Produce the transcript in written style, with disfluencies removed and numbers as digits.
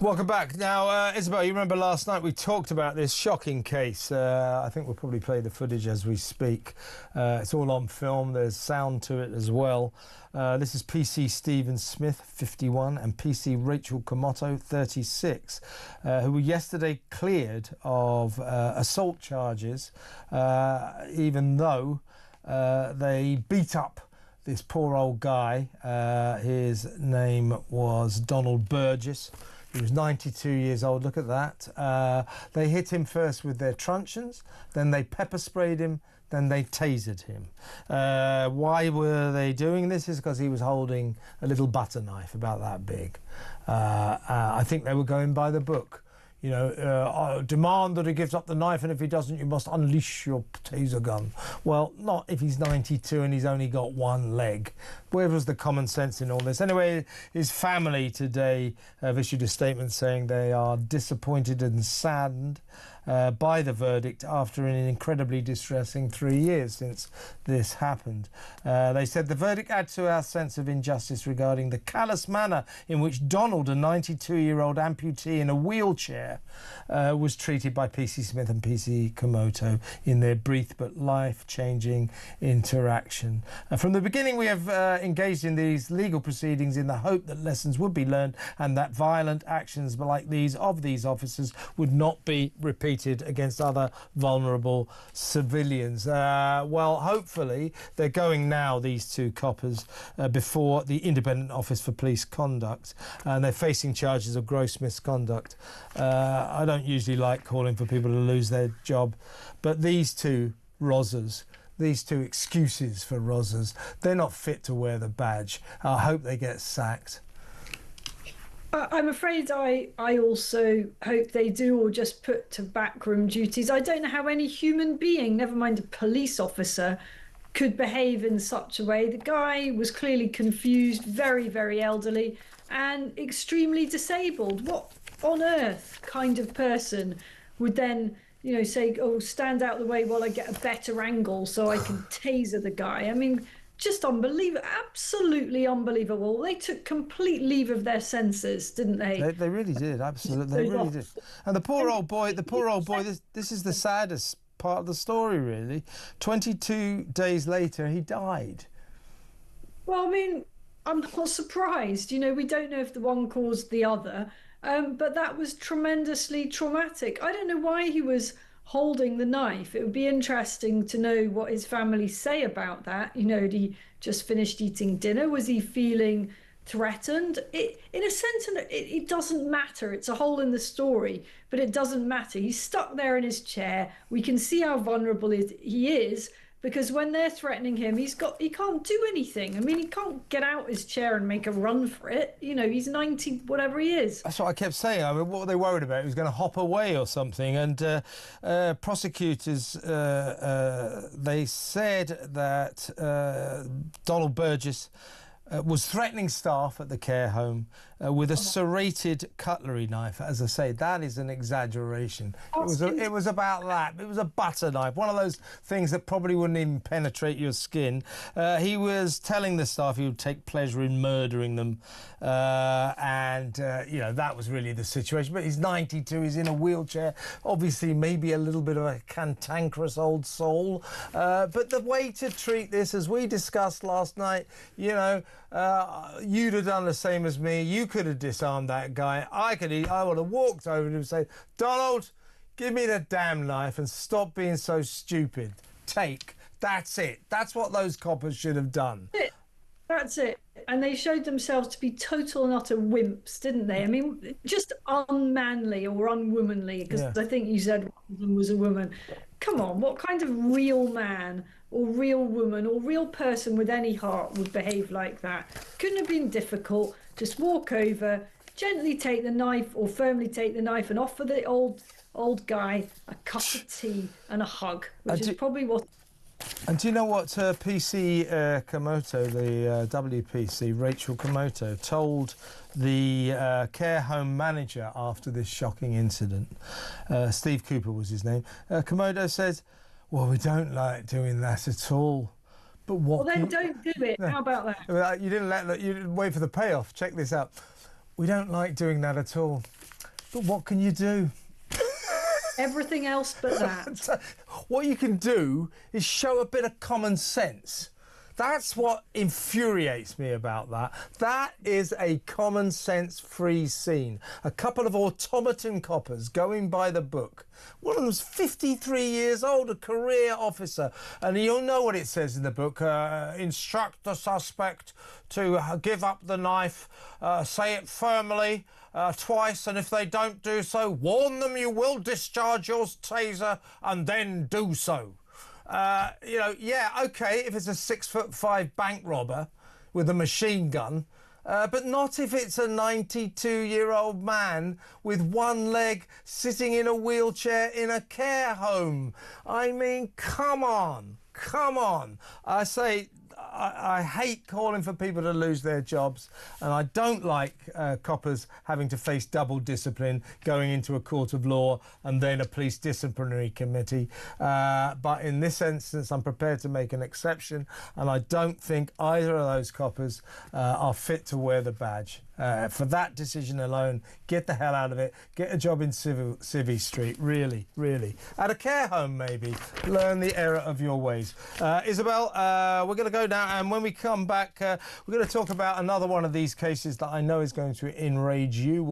Welcome back. Now, Isabel, you remember last night we talked about this shocking case. I think we'll probably play the footage as we speak. It's all on film. There's sound to it as well. This is PC Stephen Smith, 51, and PC Rachel Comotto, 36, who were yesterday cleared of assault charges, even though they beat up this poor old guy. His name was Donald Burgess. He was 92 years old, look at that. They hit him first with their truncheons, then they pepper sprayed him, then they tasered him. Why were they doing this? Is because he was holding a little butter knife about that big. I think they were going by the book. You know, demand that he gives up the knife, and if he doesn't, you must unleash your taser gun. Well, not if he's 92 and he's only got one leg. Where was the common sense in all this? Anyway, his family today have issued a statement saying they are disappointed and saddened by the verdict after an incredibly distressing 3 years since this happened. They said the verdict adds to our sense of injustice regarding the callous manner in which Donald, a 92-year-old amputee in a wheelchair, was treated by PC Smith and PC Comotto in their brief but life-changing interaction. From the beginning, we have engaged in these legal proceedings in the hope that lessons would be learned and that violent actions like these of these officers would not be repeated against other vulnerable civilians. Well, hopefully they're going now, these two coppers, before the Independent Office for Police Conduct, and they're facing charges of gross misconduct. I don't usually like calling for people to lose their job, but these two rozzers, these two excuses for rozzers, they're not fit to wear the badge. I hope they get sacked. I'm afraid I also hope they do, or just put to backroom duties. I don't know how any human being, never mind a police officer, could behave in such a way. The guy was clearly confused, very, very elderly, and extremely disabled. What on earth kind of person would then, you know, say, oh, stand out the way while I get a better angle so I can taser the guy? I mean, just unbelievable, absolutely unbelievable. They took complete leave of their senses, didn't they? They really did, absolutely, they really did. And the poor old boy, this is the saddest part of the story, really. 22 days later, he died. Well, I mean, I'm not surprised. You know, we don't know if the one caused the other, but that was tremendously traumatic. I don't know why he was holding the knife. It would be interesting to know what his family say about that. You know, had he just finished eating dinner? Was he feeling threatened? In a sense, it doesn't matter. It's a hole in the story, but it doesn't matter. He's stuck there in his chair. We can see how vulnerable he is, because when they're threatening him, he can't do anything. I mean, he can't get out his chair and make a run for it. You know, he's 90, whatever he is. That's what I kept saying. I mean, what were they worried about? He was going to hop away or something. And prosecutors, they said that Donald Burgess was threatening staff at the care home with a serrated cutlery knife. As I say, that is an exaggeration. It was about that. It was a butter knife, one of those things that probably wouldn't even penetrate your skin. He was telling the staff he would take pleasure in murdering them, and you know, that was really the situation. But he's 92, he's in a wheelchair, obviously maybe a little bit of a cantankerous old soul. But the way to treat this, as we discussed last night, you know, you'd have done the same as me. You could have disarmed that guy. I would have walked over to him and said, Donald, give me the damn knife and stop being so stupid. That's it. That's what those coppers should have done. That's it. And they showed themselves to be total and utter wimps, didn't they? I mean, just unmanly or unwomanly, because I think you said one of them was a woman. Come on, what kind of real man or real woman or real person with any heart would behave like that? Couldn't have been difficult. Just walk over, gently take the knife, or firmly take the knife, and offer the old guy a cup of tea and a hug, which is probably what... And do you know what PC Comotto, the WPC, Rachel Comotto, told the care home manager after this shocking incident? Steve Cooper was his name. Comotto says, well, we don't like doing that at all. But what? Well, then don't do it. How about that? You didn't wait for the payoff. Check this out. We don't like doing that at all. But what can you do? Everything else but that. What you can do is show a bit of common sense. That's what infuriates me about that. That is a common sense free scene. A couple of automaton coppers going by the book. One of them's 53 years old, a career officer. And you'll know what it says in the book. Instruct the suspect to give up the knife, say it firmly twice, and if they don't do so, warn them you will discharge your taser and then do so. You know, yeah, okay, if it's a 6'5" bank robber with a machine gun, but not if it's a 92-year-old man with one leg sitting in a wheelchair in a care home. I mean, come on, come on. I say, I hate calling for people to lose their jobs, and I don't like coppers having to face double discipline, going into a court of law and then a police disciplinary committee. But in this instance, I'm prepared to make an exception, and I don't think either of those coppers are fit to wear the badge. For that decision alone, get the hell out of it. Get a job in Civvy Street, really, really. At a care home, maybe. Learn the error of your ways. Isabel, we're going to go now, and when we come back, we're going to talk about another one of these cases that I know is going to enrage you.